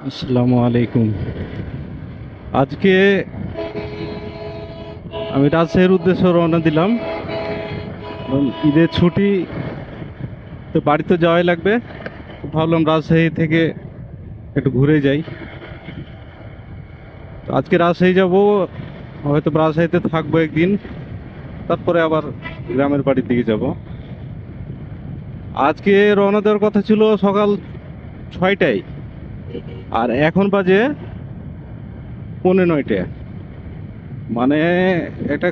আসসালামু আলাইকুম। আজকে আমি রাজশাহীর উদ্দেশ্যে রওনা দিলাম। ঈদের ছুটি, তো বাড়িতে যাওয়াই লাগবে। ভাবলাম রাজশাহী থেকে একটু ঘুরে যাই। তো আজকে রাজশাহী যাব, হয়তো রাজশাহীতে থাকবো একদিন, তারপরে আবার গ্রামের বাড়ির দিকে যাব। আজকে রওনা দেওয়ার কথা ছিল সকাল 6টায়, আর এখন বাজে 9:45। মানে একটা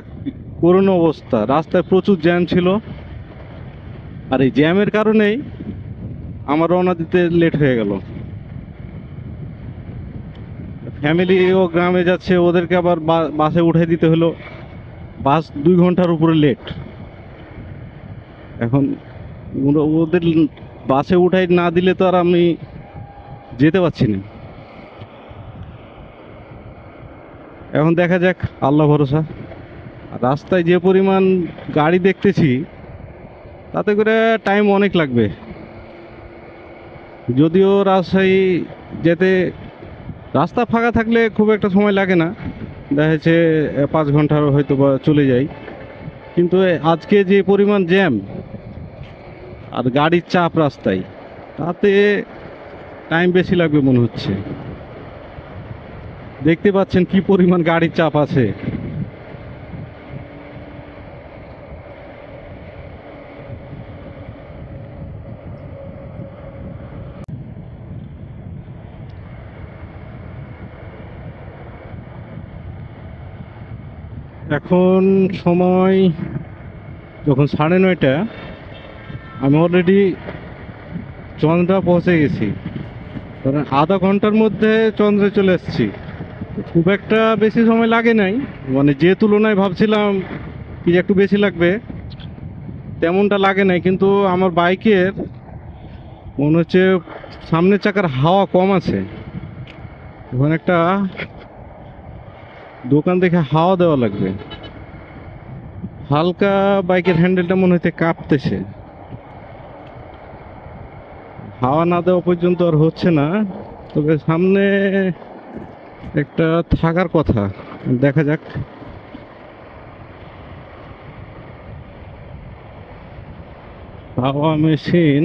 করুণ অবস্থা, রাস্তায় প্রচুর জ্যাম ছিল। আর এই জ্যামের কারণেই আমার রওনা দিতে লেট হয়ে গেল। ফ্যামিলিও গ্রামে যাচ্ছে, ওদেরকে আবার বাসে উঠাই দিতে হলো। বাস 2 ঘন্টার উপরে লেট। এখন ওদের বাসে উঠাই না দিলে তো আর আমি যেতে পারছি না। এখন দেখা যাক, আল্লাহ ভরসা। আর রাস্তায় যে পরিমাণ গাড়ি দেখতেছি, তাতে করে টাইম অনেক লাগবে। যদিও রাজশাহী যেতে রাস্তা ফাঁকা থাকলে খুব একটা সময় লাগে না, দেখা যাচ্ছে 5 ঘন্টার হয়তো বা চলে যাই। কিন্তু আজকে যে পরিমাণ জ্যাম আর গাড়ির চাপ রাস্তায়, তাতে টাইম বেশি লাগবে মনে হচ্ছে। দেখতে পাচ্ছেন কি পরিমাণ গাড়ির চাপ আছে। এখন সময় যখন 9:30, আমি অলরেডি চন্দ্রা পৌঁছে গেছি। ধরেন আধা ঘন্টার মধ্যে চন্দ্রে চলে এসেছি। খুব একটা বেশি সময় লাগে নাই, মানে যে তুলনায় ভাবছিলাম কি যে একটু বেশি লাগবে, তেমনটা লাগে নাই। কিন্তু আমার বাইকের মনে হচ্ছে সামনের চাকার হাওয়া কম আছে। ওখানে একটা দোকান দেখে হাওয়া দেওয়া লাগবে। হালকা বাইকের হ্যান্ডেলটা মনে হচ্ছে কাঁপতেছে। হাওয়া না দেওয়া পর্যন্ত আর হচ্ছে না। তবে সামনে একটা থাকার কথা, দেখা যাক। হাওয়া মেশিন,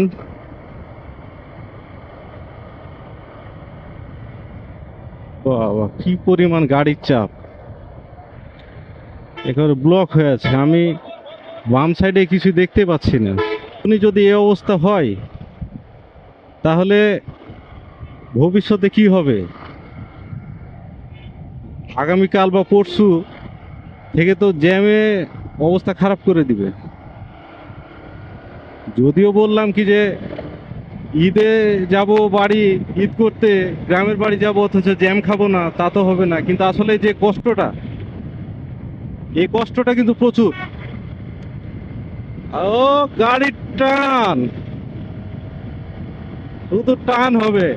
বাবা কি পরিমাণ গাড়ির চাপ! একেবারে ব্লক হয়ে আছে, আমি বাম সাইডে কিছু দেখতে পাচ্ছি না। উনি যদি এই অবস্থা হয়, তাহলে ভবিষ্যতে কি হবে? আগামীকাল বা পরশু থেকে তো জ্যামে অবস্থা খারাপ করে দিবে। যদিও বললাম কি যে ঈদে যাব বাড়ি, ঈদ করতে গ্রামের বাড়ি যাব, অথচ জ্যাম খাবো না, তা তো হবে না। কিন্তু আসলে যে কষ্টটা, এই কষ্টটা কিন্তু প্রচুর। ও, গাড়ির টান, শুধু টান হবে।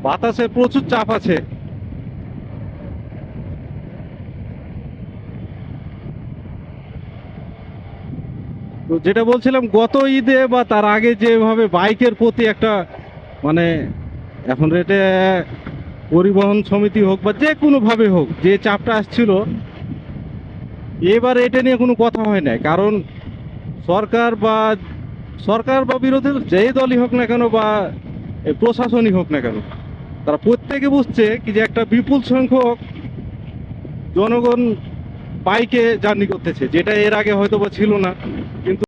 বাতাসে প্রচুর চাপ আছে। তো যেটা বলছিলাম, গত ঈদে বা তার আগে যেভাবে বাইকের প্রতি একটা, মানে, এখন রেটে পরিবহন সমিতি হোক বা যে কোনোভাবে হোক, যে চাপটা আসছিল, এবার এটা নিয়ে কোনো কথা হয় না। কারণ সরকার বা সরকার বা বিরোধী যেই দলই হোক না কেন, বা প্রশাসনই হোক না কেন, তারা প্রত্যেকে বুঝছে কি যে একটা বিপুল সংখ্যক জনগণ বাইকে জার্নি করতেছে, যেটা এর আগে হয়তো বা ছিল না। কিন্তু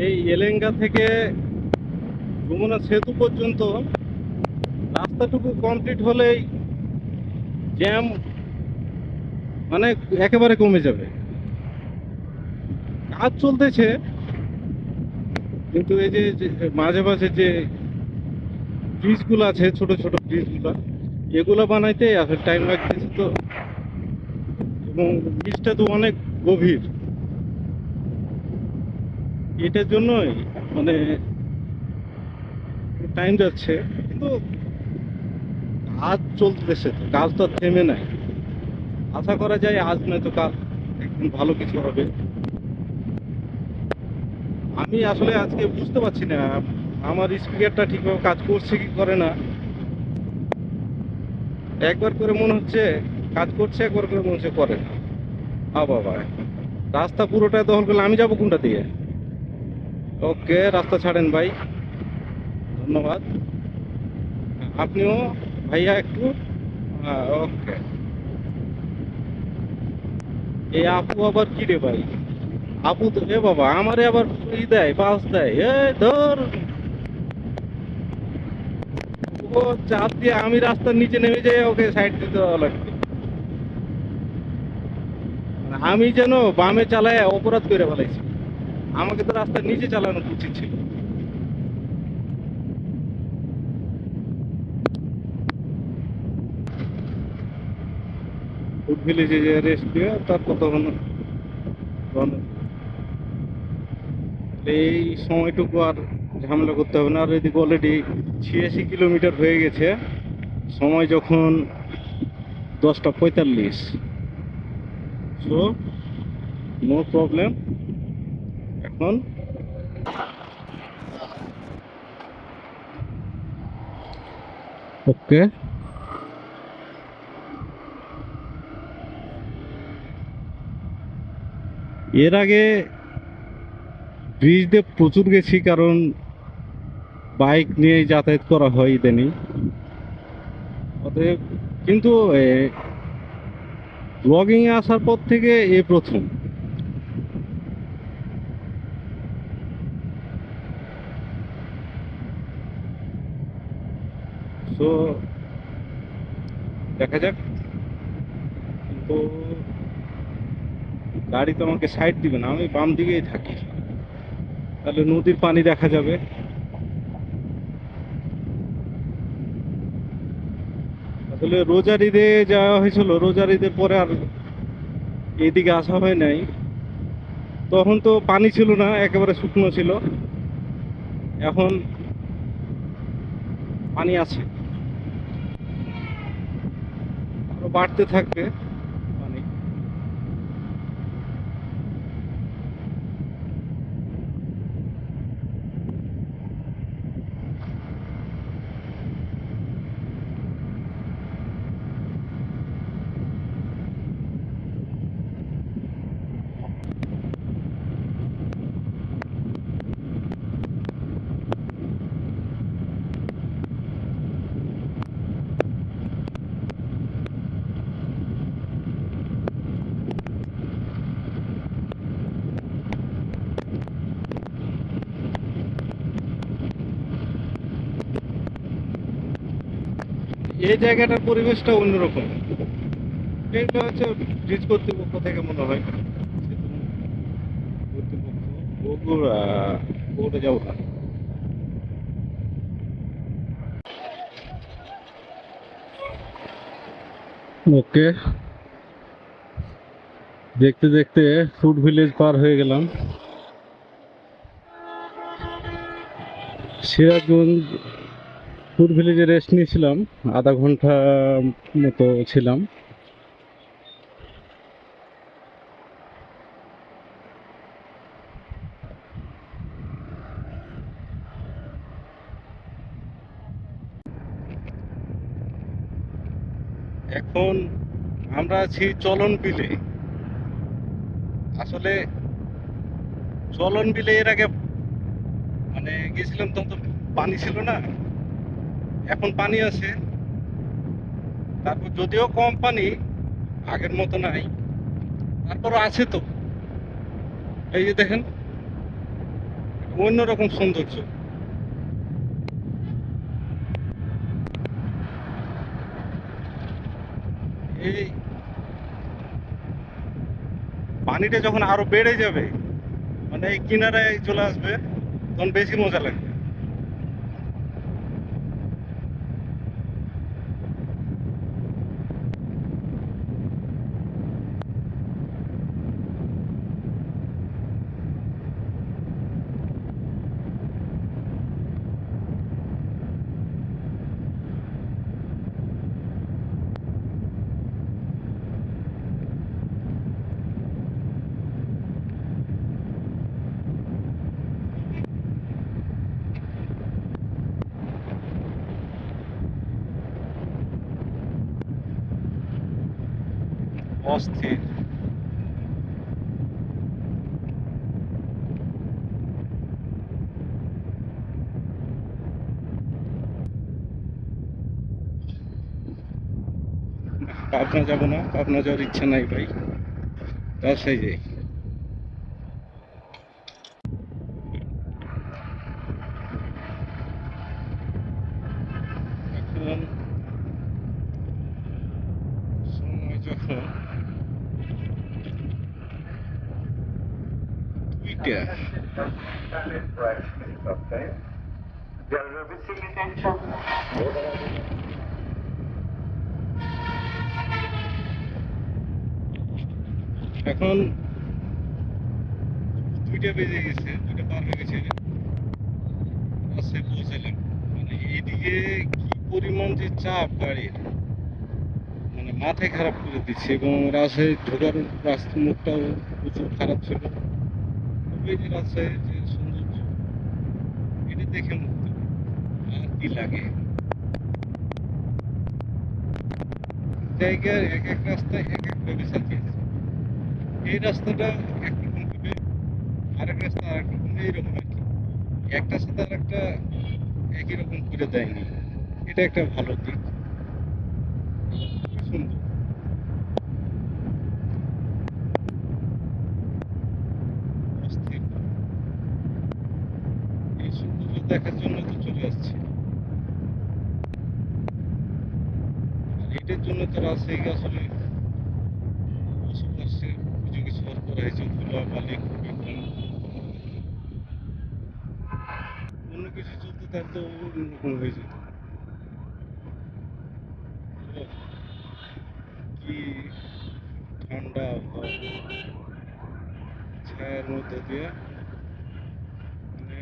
এই এলেঙ্গা থেকে যমুনা সেতু পর্যন্ত রাস্তাটুকু কমপ্লিট হলেই জ্যাম মানে একেবারে কমে যাবে। কাজ চলতেছে, কিন্তু এই যে যে মাঝে মাঝে যে ব্রিজগুলো আছে, ছোট ছোট ব্রিজগুলো, এগুলো বানাইতে আসলে টাইম লাগতেছে তো। এবং ব্রিজটা তো অনেক গভীর, এটার জন্যই মানে টাইম যাচ্ছে। কিন্তু কাজ চলতেছে, তো কাজ তো আর থেমে নাই। আশা করা যায় আজ নয়তো কাল একদিন ভালো কিছু হবে। আমি আসলে আজকে বুঝতে পারছি না আমার স্পিকারটা ঠিকভাবে কাজ করছে কি করে না। একবার করে মনে হচ্ছে কাজ করছে, একবার করে মনে হচ্ছে করে না। বাবা, রাস্তা পুরোটা দখল করলে আমি যাবো কোনটা দিয়ে? ওকে, রাস্তা ছাড়েন ভাই, ধন্যবাদ। আপনিও ভাইয়া একটু, ওকে। এই আপু আবার কি রে ভাই? আপু তো এ বাবা আমারে আবার ই দেয়, পাস দেয়, এ ধর। ও চাপ দিয়ে আমি রাস্তার নিচে নেমে যাই, ওকে সাইড দিতে লাগবে। মানে আমি যেন বামে চালায় অপরাধ করে ফেলাইছি। আমাকে তো রাস্তার নিচে চালানো উচিত ছিল। ফুড ভিলেজে যে রেস্ট দিয়ে তারপর তখন এই সময়টুকু আর ঝামেলা করতে হবে না। আর এদিকে অলরেডি 86 কিলোমিটার হয়ে গেছে, সময় যখন 10টা 45। So no problem. এখন ওকে। এর আগে ব্রিজ দিয়ে প্রচুর গেছি, কারণ বাইক নিয়ে যাতায়াত করা হয় ইদানিং। অতএব কিন্তু ব্লগিং এ আসার পর থেকে এই প্রথম। তো দেখা যাক। কিন্তু গাড়ি তো আমাকে সাইড দিবে না, আমি বাম দিকেই থাকি, তাহলে নদীর পানি দেখা যাবে। আসলে রোজার ঈদে যাওয়া হয়েছিল, রোজার ঈদের পরে আর এইদিকে আসা হয় নাই। তখন তো পানি ছিল না, একেবারে শুকনো ছিল। এখন পানি আছে, আরো বাড়তে থাকবে পানি। এই জায়গাটার পরিবেশটা অন্যরকম। এটা হচ্ছে ব্রিজ কর্তৃপক্ষ থেকে মনে হয়, সেতু কর্তৃপক্ষ। বগুড়া, বগুড়া যাবো না। ওকে, দেখতে দেখতে ফুড ভিলেজ পার হয়ে গেলাম। সিরাজগঞ্জ ফুড ভিলেজে রেস্ট নিয়েছিলাম, আধা ঘন্টা মতো ছিলাম। এখন আমরা আছি চলন বিলে। আসলে চলন বিলে এর আগে মানে গেছিলাম, তখন তো পানি ছিল না, এখন পানি আছে। তারপর যদিও কম পানি, আগের মতো নাই, তারপরও আছে তো। এই যে দেখেন, অন্যরকম সৌন্দর্য। এই পানিটা যখন আরো বেড়ে যাবে, মানে এই কিনারায় চলে আসবে, তখন বেশি মজা লাগবে। অস্থির। পাবনা যাবো না, পাবনা যাওয়ার ইচ্ছা নাই ভাই, রাজশাহী যাই। এখন সময় যখন 2টা। এখন 2টা বেজে গেছে, 2টা পার হয়ে গেছে, রাজশাহী পৌঁছালাম। মানে এইদিকে কি পরিমাণ যে চাপ গাড়ির, মানে মাথায় খারাপ করে দিচ্ছে। এবং রাজশাহী ঢোকার রাস্তা মুখটাও প্রচুর খারাপ ছিল। তবে এই যে রাজশাহীর যে সৌন্দর্য, এটা দেখে মুগ্ধ। আর কি লাগে, জায়গার এক এক রাস্তায় এক এক ভাবে সাজিয়েছে। এই রাস্তাটা একরকম ভাবে, আরেক রাস্তা আরেক রকম, এইরকম আর কি। একটার সাথে আর একটা একই রকম করে দেয়নি, এটা একটা ভালো দিক। খুবই সুন্দর, অস্থির। এই সৌন্দর্য দেখার জন্য তো চলে আসছে। আর এটার জন্য তো রাজশাহী আসলে বসবাসের উপযোগী শহর করা হয়েছে। ধুলাবালি খুবই কম, অন্য কিছু চলতে থাকতো অন্যরকম হয়ে যেত। ও, কি ঠান্ডা আবহাওয়া, ছায়ার মধ্যে দিয়ে, মানে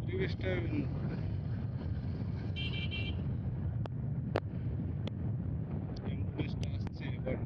পরিবেশটা অ্যাম্বুলেন্সটা আসছে, বাট